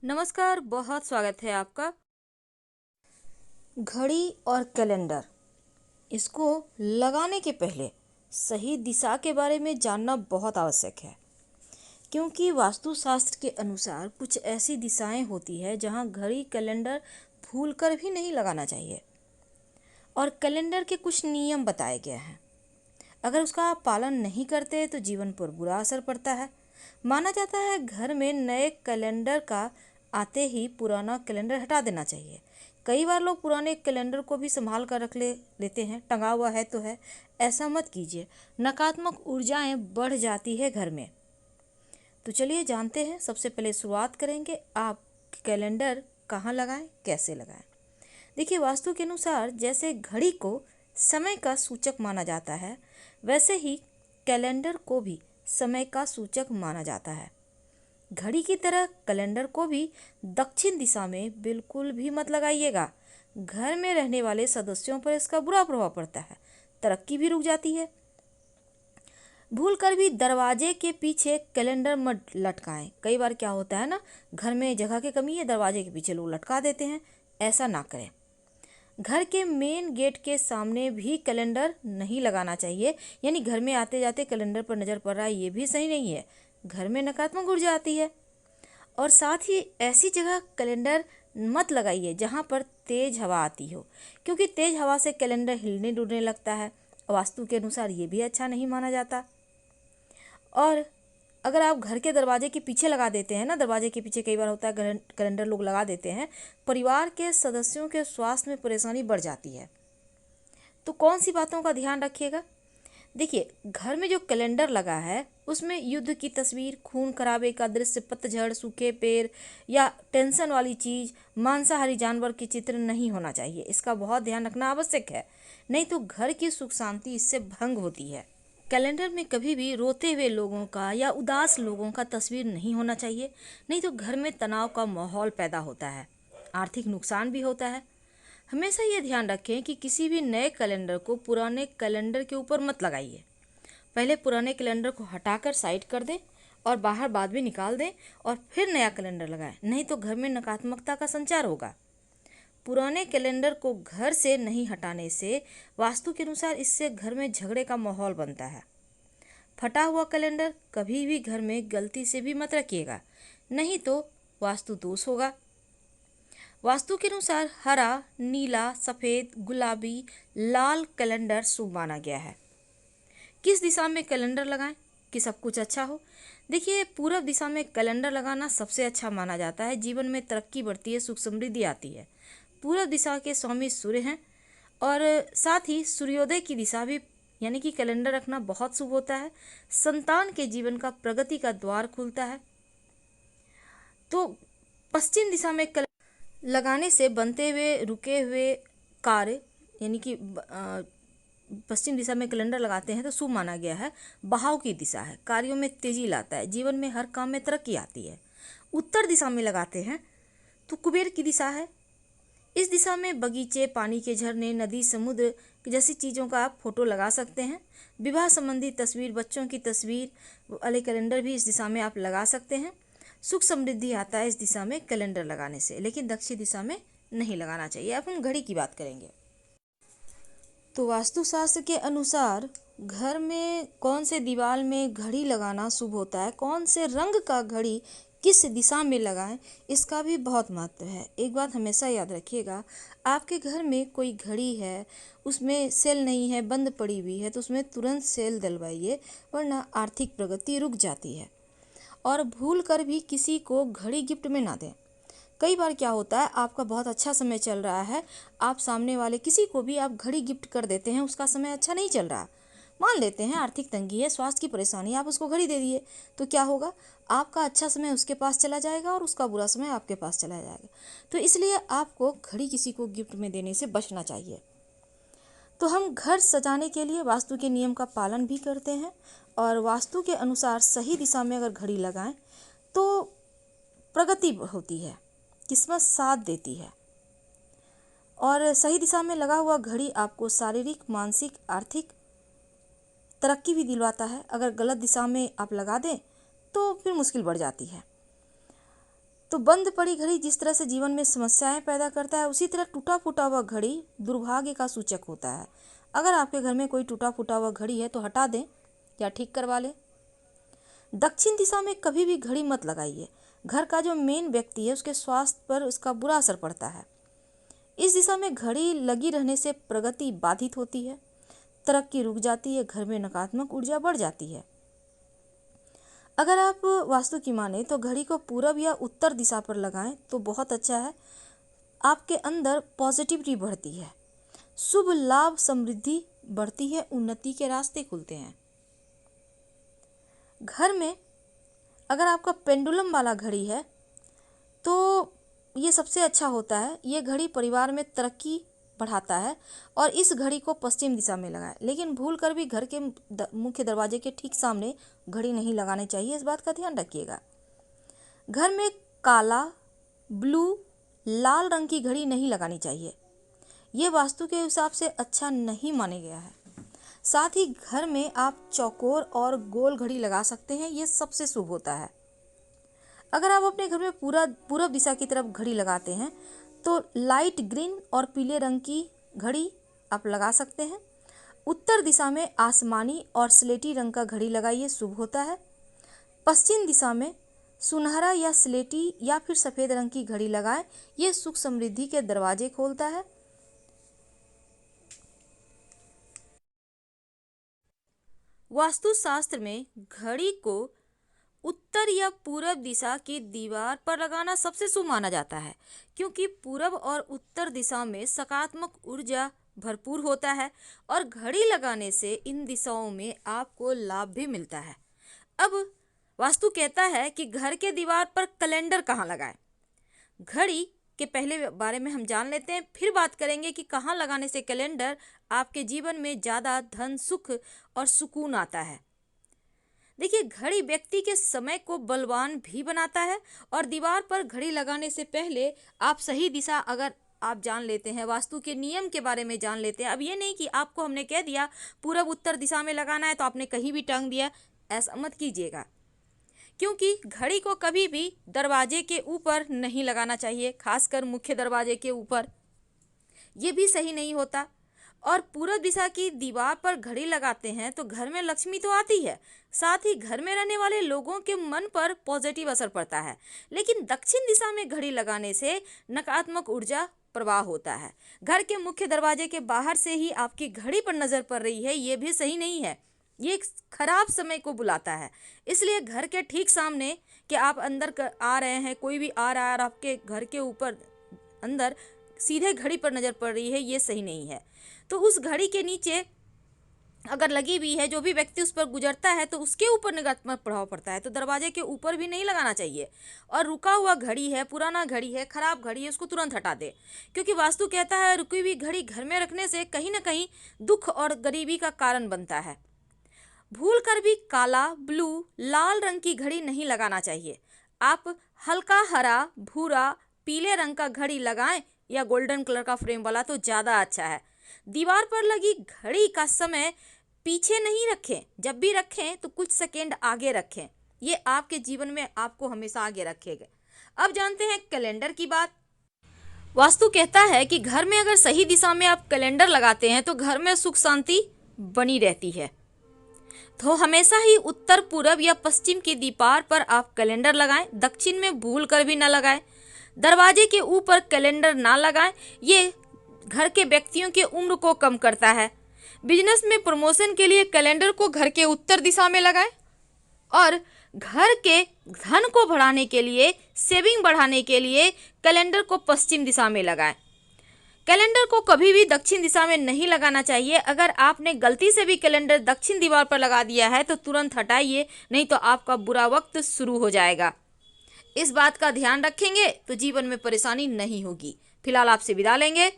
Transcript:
नमस्कार, बहुत स्वागत है आपका। घड़ी और कैलेंडर, इसको लगाने के पहले सही दिशा के बारे में जानना बहुत आवश्यक है, क्योंकि वास्तुशास्त्र के अनुसार कुछ ऐसी दिशाएं होती है जहां घड़ी कैलेंडर भूलकर भी नहीं लगाना चाहिए। और कैलेंडर के कुछ नियम बताए गए हैं, अगर उसका आप पालन नहीं करते तो जीवन पर बुरा असर पड़ता है। माना जाता है घर में नए कैलेंडर का आते ही पुराना कैलेंडर हटा देना चाहिए। कई बार लोग पुराने कैलेंडर को भी संभाल कर लेते हैं, टंगा हुआ है तो है। ऐसा मत कीजिए, नकारात्मक ऊर्जाएं बढ़ जाती है घर में। तो चलिए जानते हैं। सबसे पहले शुरुआत करेंगे, आप कैलेंडर कहाँ लगाएं, कैसे लगाएं। देखिए, वास्तु के अनुसार जैसे घड़ी को समय का सूचक माना जाता है, वैसे ही कैलेंडर को भी समय का सूचक माना जाता है। घड़ी की तरह कैलेंडर को भी दक्षिण दिशा में बिल्कुल भी मत लगाइएगा। घर में रहने वाले सदस्यों पर इसका बुरा प्रभाव पड़ता है, तरक्की भी रुक जाती है। भूल कर भी दरवाजे के पीछे कैलेंडर मत लटकाएं। कई बार क्या होता है ना, घर में जगह की कमी है, दरवाजे के पीछे लोग लटका देते हैं। ऐसा ना करें। घर के मेन गेट के सामने भी कैलेंडर नहीं लगाना चाहिए, यानी घर में आते जाते कैलेंडर पर नज़र पड़ रहा है, ये भी सही नहीं है। घर में नकारात्मक ऊर्जा आती है। और साथ ही ऐसी जगह कैलेंडर मत लगाइए जहाँ पर तेज हवा आती हो, क्योंकि तेज हवा से कैलेंडर हिलने डुलने लगता है। वास्तु के अनुसार ये भी अच्छा नहीं माना जाता। और अगर आप घर के दरवाजे के पीछे लगा देते हैं ना, दरवाजे के पीछे कई बार होता है कैलेंडर लोग लगा देते हैं, परिवार के सदस्यों के स्वास्थ्य में परेशानी बढ़ जाती है। तो कौन सी बातों का ध्यान रखिएगा। देखिए, घर में जो कैलेंडर लगा है उसमें युद्ध की तस्वीर, खून खराबे का दृश्य, पतझड़, सूखे पेड़ या टेंशन वाली चीज, मांसाहारी जानवर के चित्र नहीं होना चाहिए। इसका बहुत ध्यान रखना आवश्यक है, नहीं तो घर की सुख शांति इससे भंग होती है। कैलेंडर में कभी भी रोते हुए लोगों का या उदास लोगों का तस्वीर नहीं होना चाहिए, नहीं तो घर में तनाव का माहौल पैदा होता है, आर्थिक नुकसान भी होता है। हमेशा ये ध्यान रखें कि किसी भी नए कैलेंडर को पुराने कैलेंडर के ऊपर मत लगाइए। पहले पुराने कैलेंडर को हटाकर साइड कर दें और बाहर बाद में निकाल दें और फिर नया कैलेंडर लगाएं, नहीं तो घर में नकारात्मकता का संचार होगा। पुराने कैलेंडर को घर से नहीं हटाने से वास्तु के अनुसार इससे घर में झगड़े का माहौल बनता है। फटा हुआ कैलेंडर कभी भी घर में गलती से भी मत रखिएगा, नहीं तो वास्तु दोष होगा। वास्तु के अनुसार हरा, नीला, सफ़ेद, गुलाबी, लाल कैलेंडर शुभ माना गया है। किस दिशा में कैलेंडर लगाएं कि सब कुछ अच्छा हो। देखिए, पूरब दिशा में कैलेंडर लगाना सबसे अच्छा माना जाता है। जीवन में तरक्की बढ़ती है, सुख समृद्धि आती है। पूरब दिशा के स्वामी सूर्य हैं और साथ ही सूर्योदय की दिशा भी, यानी कि कैलेंडर रखना बहुत शुभ होता है। संतान के जीवन का प्रगति का द्वार खुलता है। तो पश्चिम दिशा में लगाने से बनते हुए रुके हुए कार्य, यानी कि पश्चिम दिशा में कैलेंडर लगाते हैं तो शुभ माना गया है। बहाव की दिशा है, कार्यों में तेजी लाता है, जीवन में हर काम में तरक्की आती है। उत्तर दिशा में लगाते हैं तो कुबेर की दिशा है। इस दिशा में बगीचे, पानी के झरने, नदी, समुद्र जैसी चीज़ों का आप फोटो लगा सकते हैं। विवाह संबंधी तस्वीर, बच्चों की तस्वीर वाले कैलेंडर भी इस दिशा में आप लगा सकते हैं। सुख समृद्धि आता है इस दिशा में कैलेंडर लगाने से, लेकिन दक्षिण दिशा में नहीं लगाना चाहिए। अब हम घड़ी की बात करेंगे। तो वास्तुशास्त्र के अनुसार घर में कौन से दीवार में घड़ी लगाना शुभ होता है, कौन से रंग का घड़ी किस दिशा में लगाएं, इसका भी बहुत महत्व है। एक बात हमेशा याद रखिएगा, आपके घर में कोई घड़ी है, उसमें सेल नहीं है, बंद पड़ी हुई है, तो उसमें तुरंत सेल डलवाइए, वरना आर्थिक प्रगति रुक जाती है। और भूल कर भी किसी को घड़ी गिफ्ट में ना दें। कई बार क्या होता है, आपका बहुत अच्छा समय चल रहा है, आप सामने वाले किसी को भी आप घड़ी गिफ्ट कर देते हैं, उसका समय अच्छा नहीं चल रहा, मान लेते हैं आर्थिक तंगी है, स्वास्थ्य की परेशानी, आप उसको घड़ी दे दिए, तो क्या होगा, आपका अच्छा समय उसके पास चला जाएगा और उसका बुरा समय आपके पास चला जाएगा। तो इसलिए आपको घड़ी किसी को गिफ्ट में देने से बचना चाहिए। तो हम घर सजाने के लिए वास्तु के नियम का पालन भी करते हैं और वास्तु के अनुसार सही दिशा में अगर घड़ी लगाएं तो प्रगति होती है, किस्मत साथ देती है। और सही दिशा में लगा हुआ घड़ी आपको शारीरिक, मानसिक, आर्थिक तरक्की भी दिलवाता है। अगर गलत दिशा में आप लगा दें तो फिर मुश्किल बढ़ जाती है। तो बंद पड़ी घड़ी जिस तरह से जीवन में समस्याएं पैदा करता है, उसी तरह टूटा फूटा हुआ घड़ी दुर्भाग्य का सूचक होता है। अगर आपके घर में कोई टूटा फूटा हुआ घड़ी है तो हटा दें या ठीक करवा लें। दक्षिण दिशा में कभी भी घड़ी मत लगाइए। घर का जो मेन व्यक्ति है उसके स्वास्थ्य पर उसका बुरा असर पड़ता है। इस दिशा में घड़ी लगी रहने से प्रगति बाधित होती है, तरक्की रुक जाती है, घर में नकारात्मक ऊर्जा बढ़ जाती है। अगर आप वास्तु की माने तो घड़ी को पूरब या उत्तर दिशा पर लगाएं तो बहुत अच्छा है। आपके अंदर पॉजिटिविटी बढ़ती है, शुभ लाभ समृद्धि बढ़ती है, उन्नति के रास्ते खुलते हैं। घर में अगर आपका पेंडुलम वाला घड़ी है तो ये सबसे अच्छा होता है। ये घड़ी परिवार में तरक्की बढ़ाता है और इस घड़ी को पश्चिम दिशा में लगाएं। लेकिन भूल कर भी घर के मुख्य दरवाजे के ठीक सामने घड़ी नहीं लगानी चाहिए, इस बात का ध्यान रखिएगा। घर में काला, ब्लू, लाल रंग की घड़ी नहीं लगानी चाहिए, ये वास्तु के हिसाब से अच्छा नहीं माना गया है। साथ ही घर में आप चौकोर और गोल घड़ी लगा सकते हैं, ये सबसे शुभ होता है। अगर आप अपने घर में पूरब दिशा की तरफ घड़ी लगाते हैं तो लाइट ग्रीन और पीले रंग की घड़ी आप लगा सकते हैं। उत्तर दिशा में आसमानी और स्लेटी रंग का घड़ी लगाइए, शुभ होता है। पश्चिम दिशा में सुनहरा या स्लेटी या फिर सफ़ेद रंग की घड़ी लगाएं, ये सुख समृद्धि के दरवाजे खोलता है। वास्तुशास्त्र में घड़ी को उत्तर या पूरब दिशा की दीवार पर लगाना सबसे शुभ माना जाता है, क्योंकि पूरब और उत्तर दिशा में सकारात्मक ऊर्जा भरपूर होता है और घड़ी लगाने से इन दिशाओं में आपको लाभ भी मिलता है। अब वास्तु कहता है कि घर के दीवार पर कैलेंडर कहाँ लगाएं। घड़ी के पहले बारे में हम जान लेते हैं, फिर बात करेंगे कि कहाँ लगाने से कैलेंडर आपके जीवन में ज़्यादा धन, सुख और सुकून आता है। देखिए, घड़ी व्यक्ति के समय को बलवान भी बनाता है और दीवार पर घड़ी लगाने से पहले आप सही दिशा अगर आप जान लेते हैं, वास्तु के नियम के बारे में जान लेते हैं। अब ये नहीं कि आपको हमने कह दिया पूरब उत्तर दिशा में लगाना है तो आपने कहीं भी टांग दिया, ऐसा मत कीजिएगा। क्योंकि घड़ी को कभी भी दरवाजे के ऊपर नहीं लगाना चाहिए, खासकर मुख्य दरवाजे के ऊपर, ये भी सही नहीं होता। और पूरब दिशा की दीवार पर घड़ी लगाते हैं तो घर में लक्ष्मी तो आती है, साथ ही घर में रहने वाले लोगों के मन पर पॉजिटिव असर पड़ता है। लेकिन दक्षिण दिशा में घड़ी लगाने से नकारात्मक ऊर्जा प्रवाह होता है। घर के मुख्य दरवाजे के बाहर से ही आपकी घड़ी पर नजर पड़ रही है, ये भी सही नहीं है, ये एक खराब समय को बुलाता है। इसलिए घर के ठीक सामने कि आप अंदर आ रहे हैं, कोई भी आ रहा है और आपके घर के ऊपर अंदर सीधे घड़ी पर नजर पड़ रही है, ये सही नहीं है। तो उस घड़ी के नीचे अगर लगी हुई है, जो भी व्यक्ति उस पर गुजरता है तो उसके ऊपर नकारात्मक प्रभाव पड़ता है, तो दरवाजे के ऊपर भी नहीं लगाना चाहिए। और रुका हुआ घड़ी है, पुराना घड़ी है, खराब घड़ी है, उसको तुरंत हटा दे, क्योंकि वास्तु कहता है रुकी हुई घड़ी घर में रखने से कहीं ना कहीं दुख और गरीबी का कारण बनता है। भूल कर भी काला, ब्लू, लाल रंग की घड़ी नहीं लगाना चाहिए। आप हल्का हरा, भूरा, पीले रंग का घड़ी लगाएं या गोल्डन कलर का फ्रेम वाला तो ज़्यादा अच्छा है। दीवार पर लगी घड़ी का समय पीछे नहीं रखें, जब भी रखें तो कुछ सेकेंड आगे रखें, ये आपके जीवन में आपको हमेशा आगे रखेगा। अब जानते हैं कैलेंडर की बात। वास्तु कहता है कि घर में अगर सही दिशा में आप कैलेंडर लगाते हैं तो घर में सुख शांति बनी रहती है। तो हमेशा ही उत्तर, पूरब या पश्चिम की दीवार पर आप कैलेंडर लगाएं, दक्षिण में भूल कर भी ना लगाएं। दरवाजे के ऊपर कैलेंडर ना लगाएं, ये घर के व्यक्तियों की उम्र को कम करता है। बिजनेस में प्रमोशन के लिए कैलेंडर को घर के उत्तर दिशा में लगाएं और घर के धन को बढ़ाने के लिए, सेविंग बढ़ाने के लिए कैलेंडर को पश्चिम दिशा में लगाएं। कैलेंडर को कभी भी दक्षिण दिशा में नहीं लगाना चाहिए। अगर आपने गलती से भी कैलेंडर दक्षिण दीवार पर लगा दिया है तो तुरंत हटाइए, नहीं तो आपका बुरा वक्त शुरू हो जाएगा। इस बात का ध्यान रखेंगे तो जीवन में परेशानी नहीं होगी। फिलहाल आपसे विदा लेंगे।